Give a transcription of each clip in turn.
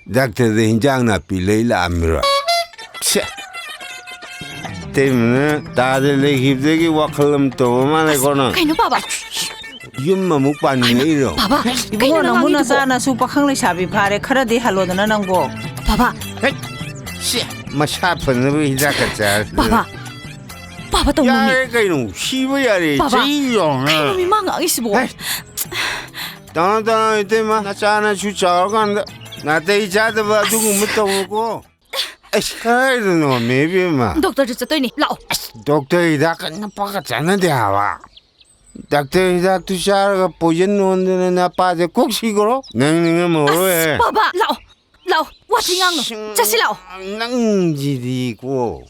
ꯗꯥꯛꯇꯔꯗ ꯍꯤꯟꯖꯥꯡ ꯅꯥꯄꯤ ꯂꯩ ꯂꯥꯛꯑꯝꯃꯤꯔꯣ ꯇꯦꯝꯅ ꯇꯥꯗ ꯂꯩꯈꯤꯕꯗꯒꯤ ꯋꯥꯈꯜ ꯑꯃ ꯇꯧꯕ ꯃꯥꯜꯂꯦꯀꯣ ꯅꯪ ꯀꯩꯅꯣ ꯕꯥꯕꯥ ꯌꯨꯝ ꯑꯃꯨꯛ ꯄꯥꯟꯅꯤꯡꯉꯛꯏꯔꯣ ꯕꯥꯕꯥ 이거 너무 나잖아수 박항래 샤비 바래 카라디 할로드나 낭보 바바 ꯃꯁꯥ ꯐꯅꯕ ꯍꯤꯗꯥꯛꯀ ꯆꯥꯔ 바바 바바 똥놈이 야래 그이놈 쉬버 야래 봐봐. 제이용아 놈이 망하겠어 따나 이때만 나 짜나 주자러 간다 나 데이자도 봐 누구 못 떠오고 에이 그래도 너 매비마 독터 줬더니 라오 독터 이다가 나빠가 자는데 하와 독터 이다 투샤가 보전 놓는 나 빠져 꼭 시고로 능능은 뭐해 바바 라오 라오 와팅앙노 자시 라오 낭지리고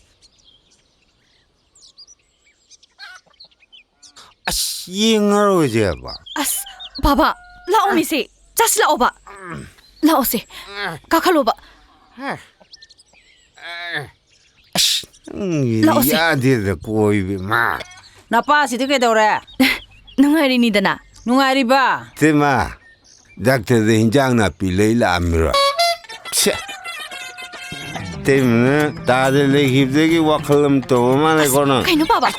이행하러 제봐 아스 바바 라오 미세 자시 라오 바 라오세 가칼로 바 야디다 꼬이비 마 나빠시 되게 되오래 능아리니다나 누가리바 테마 닥터드 힌장 나피 레이 라미로 때문에 다들 내기되기 와클럼 또 말해고 너 카이노 바바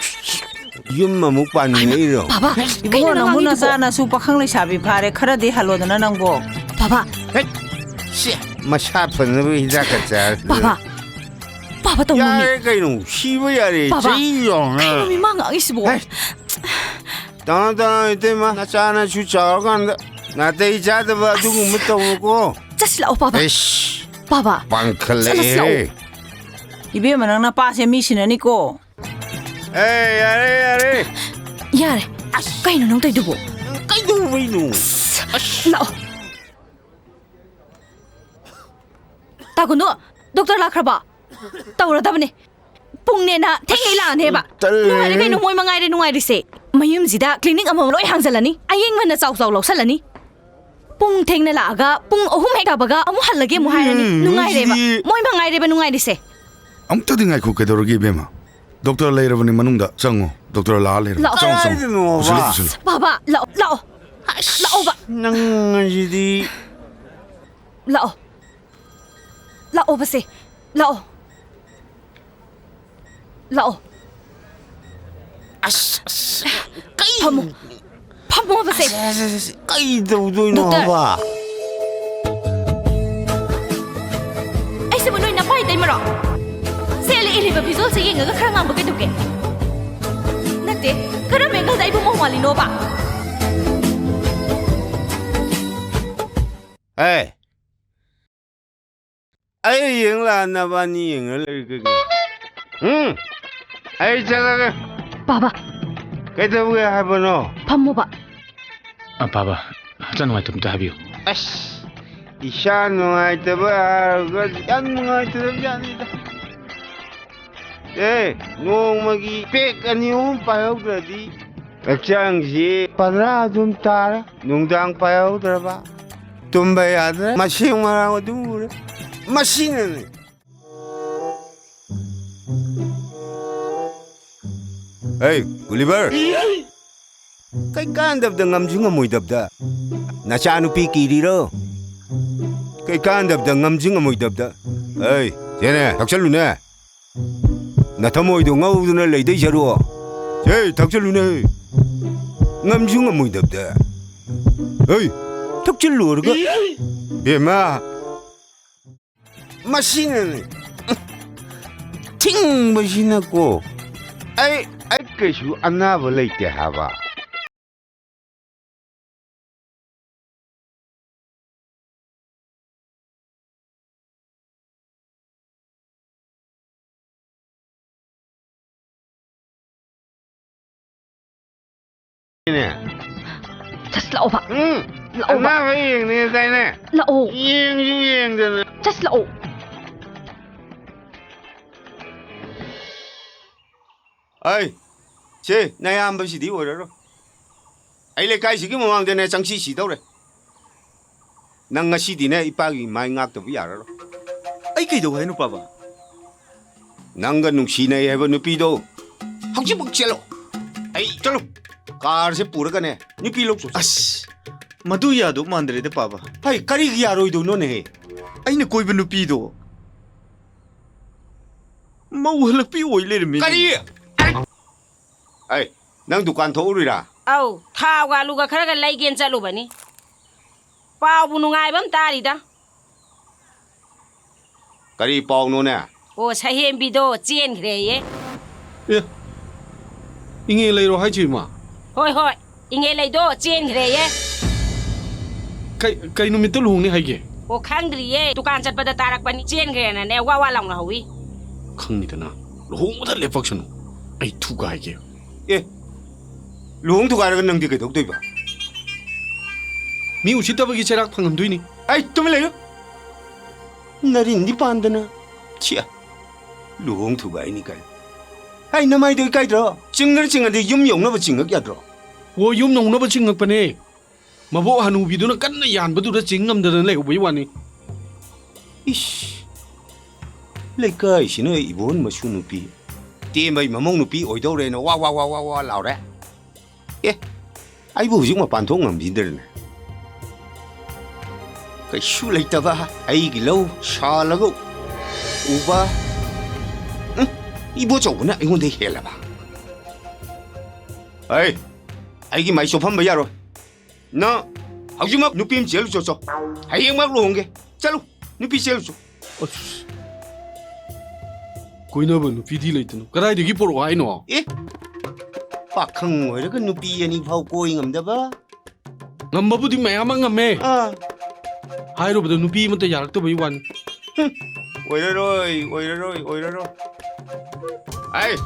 윤마 못 봤네 바바 이거 너무 나잖아수 박항래 샤비 바래 카라디 할로드나 낭보 바바 마샤 펀너 히자카 자 바바 바바 똥놈이 야래 그이놈 쉬버 야래 봐봐. 제이용아 놈이 망하겠어 따나 이때만 나 짜나 주자러 간다 나 데이자도 봐 누구 못 떠오고 자시 라오 바바 에이씨 바바 빵클레 이베 만랑 나빠시 미시나니고 에이 야래 야래 카이노 농 떠이두고 까이도 왜 이놈 라오 따고노 독터 라크라바 따오라다버네 뽕네나 탱이라네바 누가리 카이노 모이 망아이레 누가리세 mayumsida clinic among loi hangzalani ayeng man na chaw loksalani pung thengna laga pung ahum heka baga amu halage mu hairani nungai reba moi bangai reba nungai dise 아무튼 dingai khu kedorogi bema doctor leirabani manungda chango doctor la leira 아이고 봐 baba lao lao lao ba 낭지디 lao lao ba se lao lao 파모 파모 ba se 까이도 이놈 봐 ai se bunoi na pai tai maro se le ile ba bizol se yenga khara ngam ba ke duke nate kara mengal dai bu mo wali no ba 에이 아이 영라 나바니 영을 그게 응 아이 자가 baba 그래도 왜 하버노 파모 ba 바바 하자 누아이트부터 하비요 아씨 이샤 누아이트바 그안 누아이트도 아니다 에 농막이 백 아니오 빠요드디 액장지 빠라 좀 따라 농당 빠요드라 tumbayada masih marang dure masih hey Gulliver kai kandab da ngamjunga moidabda na chanu pikiriro kai kandab da ngamjunga moidabda hey jene dakchalune na tamoido ngauduna leidai jaru hey dakchalune ngamjunga moidabda hey 턱질로 그러고 예마 마시는 팅 마시나고 아이 그슈 안나벌레 때 하바 just lao ba lão ba phải yên như thế này lao yên rồi just lao ơi chị này ăn bữa gì đi rồi đó ấy là cái gì cái mồm này chẳng xí đâu rồi năng ngã xí đi này ipa mai ngạc đâu bây giờ rồi ấy cái đâu hay nó bà năng cái nung xí này hay vẫn nupi đâu học chứ bực chết rồi ấy chalo car sẽ pura cái này nupi lúc rồi ꯑꯁ ꯃꯗꯨ ꯌꯥꯗꯧ ꯃꯥꯟꯗ꯭ꯔꯦꯗ ꯄꯥꯕ hay cái gì rồi đâu nó này ꯑꯩꯅ ꯀꯣꯏꯕ ꯅꯨꯄꯤꯗꯣ ꯃꯧ ꯍꯜꯂꯛꯄꯤ ꯑꯣꯏ ꯂꯩꯔꯝꯃꯤ ꯀꯔꯤ ꯑꯩ ꯅꯪ ꯗꯨꯀꯥꯟ ꯊꯣꯛꯎꯔꯤꯔꯥ ꯑꯧ ꯊꯥꯎꯒ ꯑꯂꯨꯒ ꯈꯔꯒ ꯂꯩꯒꯦꯅ ꯆꯠꯂꯨꯕꯅꯤ ꯄꯥꯎꯕꯨ ꯅꯨꯡꯉꯥꯏꯕ ꯑꯃ ꯇꯥꯔꯤꯗ ꯀꯔꯤ ꯄꯥꯎꯅꯣꯅꯦ ꯑꯣ ꯁꯍꯦꯝꯕꯤꯗꯣ ꯆꯦꯟꯈ꯭ꯔꯦꯌꯦ ꯑꯦ ꯏꯉꯦ ꯂꯩꯔꯣ ꯍꯥꯏꯁꯤ ꯏꯃꯥ ꯍꯣꯏ ꯍꯣꯏ ꯏꯉꯦ ꯂꯩꯗꯣ ꯆꯦꯟꯈ꯭ꯔꯦꯌꯦ ꯀꯩ ꯅꯨꯃꯤꯠꯇ ꯂꯨꯍꯣꯡꯅꯤ ꯍꯥꯏꯒꯦ ꯑꯣ ꯈꯪꯗ꯭ꯔꯤꯌꯦ ꯗꯨꯀꯥꯟ ꯆꯠꯄꯗ ꯇꯥꯔꯛꯄꯅꯤ ꯆꯦꯟꯈ꯭ꯔꯦꯅꯅꯦ ꯋꯥ ꯋꯥ ꯂꯥꯎꯅ ꯍꯧꯋꯤ ꯈꯪꯅꯤꯗꯅ ꯂꯨꯍꯣꯡꯕꯗ ꯂꯦꯞꯄꯛꯁꯅꯨ ꯑꯩ ꯊꯨꯒꯥꯏꯒꯦ ꯑꯦ ꯂꯨꯍꯣꯡ ꯊꯨꯒꯥꯏꯔꯒ ꯅꯪꯗꯤ ꯀꯩꯗꯧꯗꯣꯏꯕ ꯃꯤ ꯎꯁꯤꯠꯇꯕꯒꯤ ꯆꯩꯔꯥꯛ ꯐꯪꯍꯟꯗꯣꯏꯅꯤ ꯑꯩ ꯇꯨꯃꯤꯟ ꯂꯩꯌꯨ ꯅꯔꯤꯟꯗꯤ ꯄꯥꯟꯗꯅ ꯁꯤꯌꯥ ꯂꯨꯍꯣꯡ ꯊꯨꯒꯥꯏꯅꯤ ꯀꯥꯏ ꯑꯩ ꯅꯃꯥꯏꯗꯣ ꯏꯀꯥꯏꯗ꯭ꯔꯣ ꯆꯤꯡꯗꯅ ꯆꯤꯡꯉꯗꯤ ꯌꯨꯝ ꯌꯧꯅꯕ ꯆꯤꯡꯉꯛ ꯌꯥꯗ꯭ꯔꯣ ꯑꯣ ꯌꯨꯝ ꯅꯧꯅꯕ ꯆꯤꯡꯉꯛꯄꯅꯦ ꯃꯕꯣꯛ ꯍꯅꯨꯕꯤꯗꯨꯅ ꯀꯟꯅ ꯌꯥꯟꯕꯗꯨꯗ ꯆꯤꯡ ꯉꯝꯗꯗꯅ ꯂꯩꯍꯧꯕꯒꯤ ꯋꯥꯅꯤ 이씨, ꯂꯩꯀꯥꯏꯁꯤꯅ 이번 마슈 누피, 띠마이 마몽 누피 오이도래노 와와와와와 라우래. 예, 아이고 지금 반통 남진들네. 그슈 레이타바 아이기 로 샤라고 우바, 응, 이보 저거나 이건데 헬라바. 아이, 아이기 마이 쇼판 뭐야로? 나 하지마 누피임 제일 좋죠. 아이 막 로온게, 잘로. 누피 제일 좋. ꯀꯣꯏꯅꯕ ꯅꯨꯄꯤꯗꯤ ꯂꯩꯇꯅ ꯀꯗꯥꯏꯗꯒꯤ ꯄꯣꯔꯛꯑꯣ ꯍꯥꯏꯅꯣ 예? ꯄꯥꯈꯪ ꯑꯣꯏꯔꯒ ꯅꯨꯄꯤ ꯑꯅꯤ ꯐꯥꯎ ꯀꯣꯏ ꯉꯝꯗꯕ? ꯉꯝꯕꯕꯨꯗꯤ ꯃꯌꯥꯝ ꯑꯃ ꯉꯝꯃꯦ ꯑꯥ ꯍꯥꯏꯔꯨꯕꯗ ꯅꯨꯄꯤ ꯑꯃꯠꯇ ꯌꯥꯔꯛꯇꯕꯒꯤ ꯋꯥꯅꯤ ꯑꯣꯏꯔꯔꯣꯏ ꯑꯩ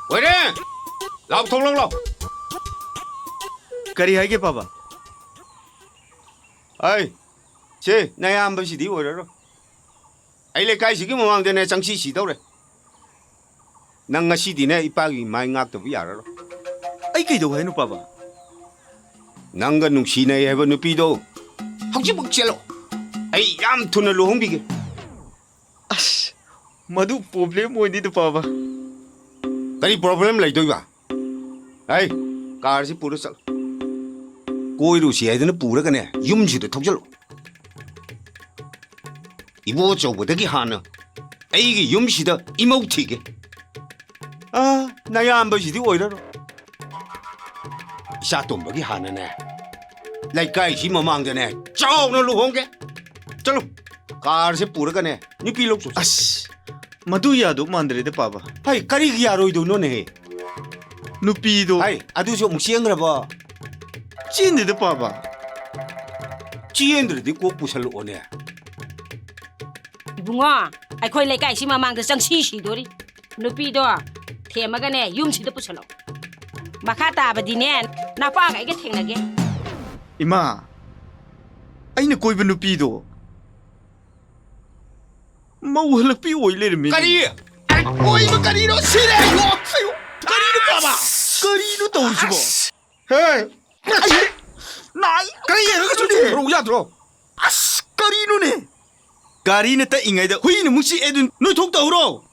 ꯑꯣꯏꯔꯦ ꯂꯥꯎ ꯊꯣꯛꯂꯛ ꯀꯔꯤ ꯍꯥꯏꯒꯦ ꯄꯥꯕ ꯑꯩ ꯁꯦ ꯅꯌꯥꯝꯕꯁꯤꯗꯤ ꯑꯣꯏꯔꯔꯣꯏ ꯑꯩ ꯂꯩꯀꯥꯏꯁꯤꯒꯤ ꯃꯃꯥꯡꯗꯅꯦ ꯆꯪꯁꯤ ꯁꯤꯗꯧꯔꯦ ꯅꯪ ꯉꯁꯤꯗꯤꯅꯦ ꯏꯄꯥꯒꯤ ꯃꯥꯏ ꯉꯥꯛꯇꯕ ꯌꯥꯔꯔꯣꯏ ꯑꯩ ꯀꯩꯗꯧ ꯍꯥꯏꯅꯣ ꯄꯥꯕ ꯅꯪꯒ ꯅꯨꯡꯁꯤꯅꯩ ꯍꯥꯏꯕ ꯅꯨꯄꯤꯗꯣ ꯍꯧꯖꯤꯛꯃꯛ ꯆꯦꯜꯂꯣ ꯑꯩ ꯌꯥꯝ ꯊꯨꯅ ꯂꯨꯍꯣꯡꯕꯤꯒꯦ ꯑꯁ ꯃꯗꯨ ꯄ꯭ꯔꯣꯕ꯭ꯂꯦꯝ ꯑꯣꯏꯅꯤꯗ ꯄꯥꯕ ꯀꯔꯤ ꯄ꯭ꯔꯣꯕ꯭ꯂꯦꯝ ꯂꯩꯗꯣꯏꯕ ꯑꯩ ꯀꯥꯔꯁꯤ ꯄꯨꯔ ꯆꯠꯂꯣ ꯀꯣꯏꯔꯨꯁꯤ ꯍꯥꯏꯗꯅ ꯄꯨꯔꯒꯅꯦ ꯌꯨꯝꯁꯤꯗ ꯊꯧꯖꯜꯂꯣ 이보저보다기 하나 아이기 염시다 이모티게 아 나야 안 보시디 오이러로 샤톰버기 하나네 라이카이 히마망데네 짜오너 루홍게 쩔로 가르세 뿌르가네 니필록 줘 ꯑꯁ ꯃꯗꯨ ꯌꯥꯗꯧ ꯃꯥꯟꯗ꯭ꯔꯦꯗ ꯄꯥꯕ 하이 까리기 야로이도 너네 ꯅꯨꯄꯤꯗꯣ 하이 아두쇼 묵시행그라 봐 ꯆꯦꯟꯗꯦꯗ ꯄꯥꯕ 지엔들이 꼭 부살로 오네 이붕어 ꯑꯩꯈꯣꯏ ꯂꯩꯀꯥꯏꯁꯤ ꯃꯃꯥꯡꯗ ꯆꯪꯁꯤ ꯁꯤꯗꯣꯔꯤ ꯅꯨꯄꯤꯗꯣ ꯊꯦꯝꯃꯒꯅꯦ ꯌꯨꯝꯁꯤꯗ ꯄꯨꯁꯜꯂꯣ ꯃꯈꯥ ꯇꯥꯕꯗꯤꯅꯦ ꯅꯄꯥꯒ ꯑꯩꯒ ꯊꯦꯡꯅꯒꯦ ꯏꯃꯥ ꯑꯩꯅ ꯀꯣꯏꯕ ꯅꯨꯄꯤꯗꯣ ꯃꯧ ꯍꯜꯂꯛꯄꯤ ꯑꯣꯏ ꯂꯩꯔꯝꯃꯤ 까리 오이마 까리로 시래 까리로 봐봐 ꯀꯔꯤꯅꯣ ꯇꯧꯔꯤꯁꯤꯕꯣ 헤이 나이 까리 얘가 좀 들어 야들어 ꯑꯁ ꯀꯔꯤꯅꯣꯅꯦ ꯒꯥꯔꯤꯅ ꯇꯛꯏꯉꯩꯗ ꯍꯨꯏꯅ ꯃꯨꯛꯁꯤ ꯑꯗꯨ ꯅꯣꯏ ꯊꯣꯛꯇꯧꯔꯣ